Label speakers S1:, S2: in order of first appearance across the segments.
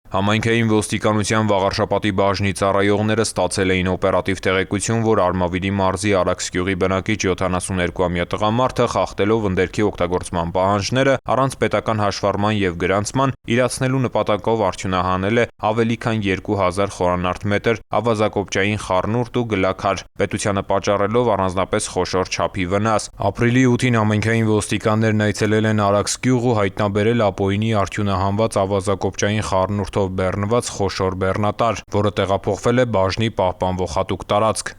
S1: Համայնքային ոստիկանության Վաղարշապատի բաժնի ծառայողները ստացել էին օպերատիվ տեղեկություն, որ Արմավիրի մարզի Արաքս գյուղի բնակիչ 72-ամյա տղամարդը խախտելով ընդերքի օգտագործման պահանջները առանց պետական հաշվառման և գրանցման իրացնելու նպատակով արդյունահանել է ավելի քան 2000 խորանարդ մետր ավազակոպճային խառնուրդ ու գլաքար, պետությանը պատճառելով առանձնապես խոշոր չափի վնաս։ Ապրիլի 8-ին համայնքային ոստիկաններն այցելել են Արաքս գյուղ ու հայտնաբերել ապօրինի արդյունահանված ավազակոպճային խառնուրդով բեռնված խոշոր բեռնատար, որը տեղափոխվել է բաժնի պահպանվող հատուկ տարածք։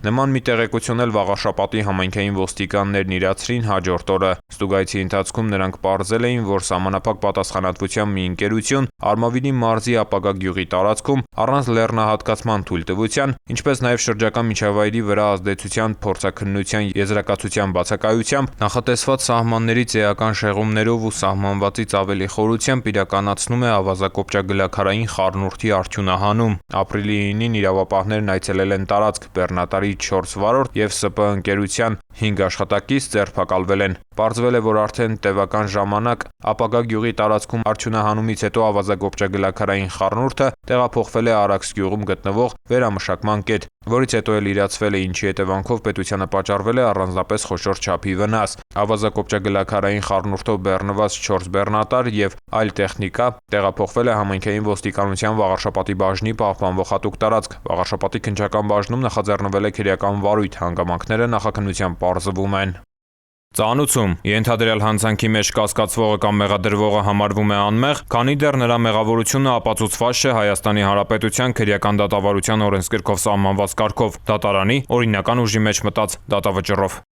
S1: Նման մի տեղեկություն էլ Վաղարշապատի համայնքային ոստիկաններն իրացրին հաջորդ օրը։ Ստուգայցի ընթացքում նրանք պարզել էին, որ սահմանափակ պատասխանատվությամբ մի ընկերություն Արմավիրի մարզի ապագա գյուղի տարածքում առանց լեռնահատկացման թույլտվության, ինչպես նաև շրջակա միջավայրի վրա ազդեցության փորձաքննության եզրակացության բացակայությամբ նախատեսված սահմաններից էական շեղումներով ու սահմանվածից ավելի խորությամբ իրականացնում է ավազակոպճագլաքարային խառնուրդի արդյունահանում։ Ապրիլի 9-ին իրավապահներն այցելել են տարածք, բեռնատարի 4 վարորդ և ՍՊ ընկերության 5 աշխատակից ձերբակալվել են։ Պարզվել է, որ արդեն տևական ժամանակ ապագա գյուղի տարածքում արդյունահանումից հետո ավազակոպճագլաքարային խառնուրդը տեղափոխվել է Արաքս գյուղում գտնվող վերամշակման կետ, որից հետո էլ իրացվել է, ինչի հետևանքով պետությանը պատճառվել է առանձնապես խոշոր չափի վնաս։ Ավազակոպճագլաքարային խառնուրդով բեռնված 4 բեռնատար և այլ տեխնիկա տեղափոխվել է համայնքային ոստիկանության Վաղարշապատի բաժնի պահպանվող հատուկ տարածք։ Վաղարշապատի քննչական բաժնում նախաձեռնվել է քրեական վարույթ, հանգամանքները նախաքննությամբ պարզվում են։ Ծանուցում. ենթադրյալ հանցանքի մեջ կասկածվողը կամ մեղադրվողը համարվում է անմեղ, քանի դեռ նրա մեղավորությունը ապացուցված չէ Հայաստանի Հանրապետության քրեական դատավարության օրենսգրքով սահմանված կարգով՝ դատարանի օրինական ուժի մեջ մտած դատավճռով։